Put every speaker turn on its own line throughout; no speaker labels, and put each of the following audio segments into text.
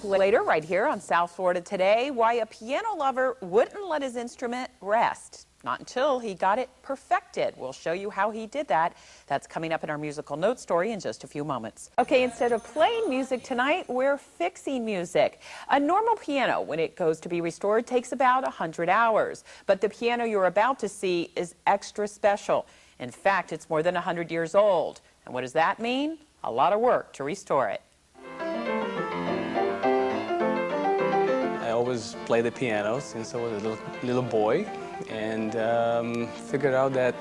Later, right here on South Florida Today, why a piano lover wouldn't let his instrument rest. Not until he got it perfected. We'll show you how he did that. That's coming up in our musical note story in just a few moments. Okay, instead of playing music tonight, we're fixing music. A normal piano, when it goes to be restored, takes about 100 hours. But the piano you're about to see is extra special. In fact, it's more than 100 years old. And what does that mean? A lot of work to restore it.
I always played the piano since I was a little boy, and figured out that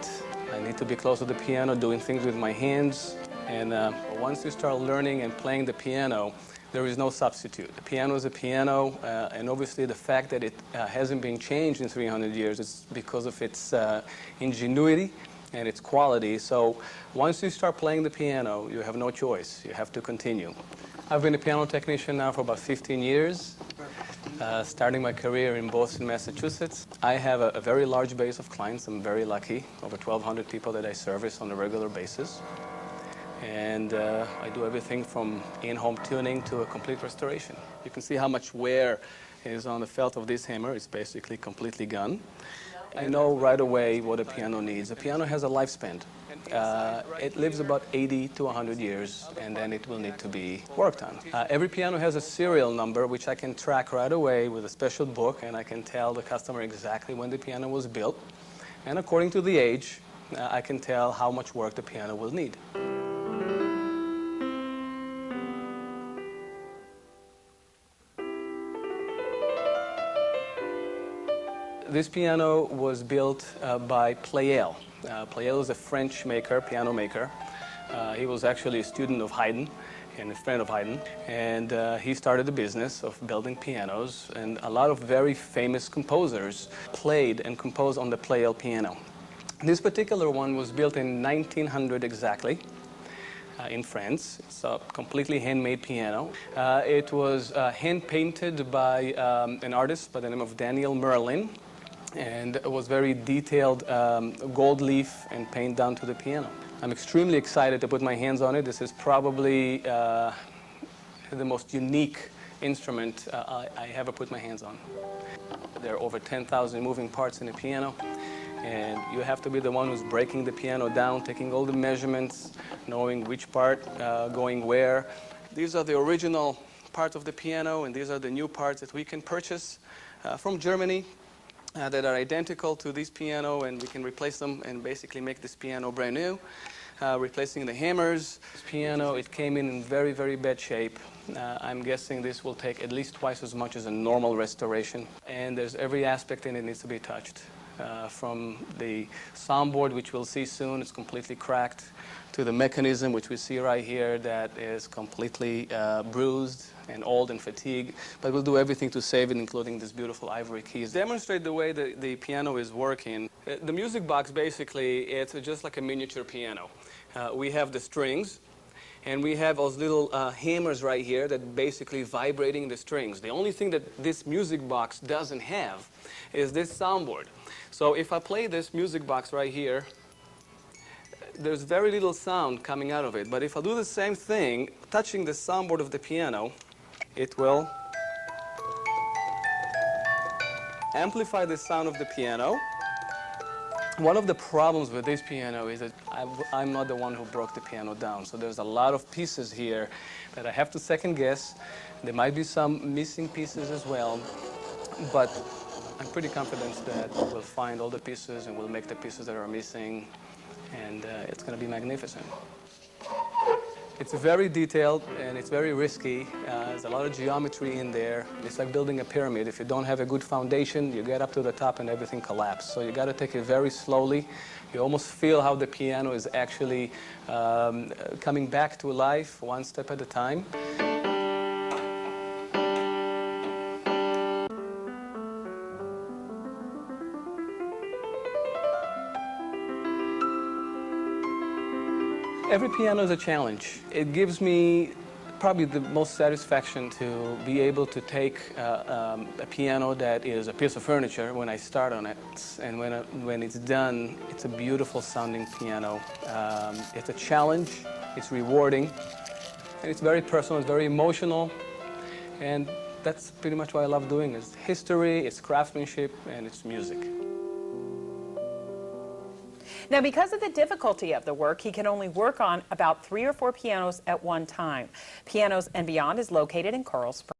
I need to be close to the piano, doing things with my hands. And once you start learning and playing the piano, there is no substitute. The piano is a piano, and obviously the fact that it hasn't been changed in 300 years is because of its ingenuity and its quality. So once you start playing the piano, you have no choice. You have to continue. I've been a piano technician now for about 15 years. Starting my career in Boston, Massachusetts. I have a very large base of clients. I'm very lucky. Over 1,200 people that I service on a regular basis. And I do everything from in-home tuning to a complete restoration. You can see how much wear is on the felt of this hammer. It's basically completely gone. I know right away what a piano needs. A piano has a lifespan. It lives about 80 to 100 years, and then it will need to be worked on. Every piano has a serial number, which I can track right away with a special book, and I can tell the customer exactly when the piano was built. And according to the age, I can tell how much work the piano will need. This piano was built by Pleyel. Pleyel is a French maker, piano maker. He was actually a student of Haydn and a friend of Haydn. And he started the business of building pianos. And a lot of very famous composers played and composed on the Pleyel piano. This particular one was built in 1900 exactly. In France. It's a completely handmade piano. It was hand-painted by an artist by the name of Daniel Merlin, and it was very detailed gold leaf and paint down to the piano. I'm extremely excited to put my hands on it. This is probably the most unique instrument I ever put my hands on. There are over 10,000 moving parts in a piano, and you have to be the one who's breaking the piano down, taking all the measurements, knowing which part going where. These are the original parts of the piano, and these are the new parts that we can purchase from Germany that are identical to this piano, and we can replace them and basically make this piano brand new. Replacing the hammers. This piano, it came in very, very bad shape. I'm guessing this will take at least twice as much as a normal restoration. And there's every aspect in it needs to be touched. From the soundboard, which we'll see soon, it's completely cracked, to the mechanism, which we see right here, that is completely bruised and old and fatigued. But we'll do everything to save it, including this beautiful ivory keys. Demonstrate the way the piano is working. The music box, basically, it's just like a miniature piano. We have the strings, and we have those little hammers right here that basically vibrating the strings. The only thing that this music box doesn't have is this soundboard. So if I play this music box right here, there's very little sound coming out of it. But if I do the same thing, touching the soundboard of the piano, it will amplify the sound of the piano. One of the problems with this piano is that I'm not the one who broke the piano down. So there's a lot of pieces here that I have to second guess. There might be some missing pieces as well. But I'm pretty confident that we'll find all the pieces and we'll make the pieces that are missing. And it's going to be magnificent. It's very detailed and it's very risky. There's a lot of geometry in there. It's like building a pyramid. If you don't have a good foundation, you get up to the top and everything collapses. So you got to take it very slowly. You almost feel how the piano is actually coming back to life one step at a time. Every piano is a challenge. It gives me probably the most satisfaction to be able to take a piano that is a piece of furniture when I start on it, and when it's done, it's a beautiful sounding piano. It's a challenge, it's rewarding, and it's very personal, it's very emotional, And that's pretty much what I love doing. It's history, it's craftsmanship, and it's music.
Now, because of the difficulty of the work, he can only work on about 3 or 4 pianos at one time. Pianos and Beyond is located in Coral Springs.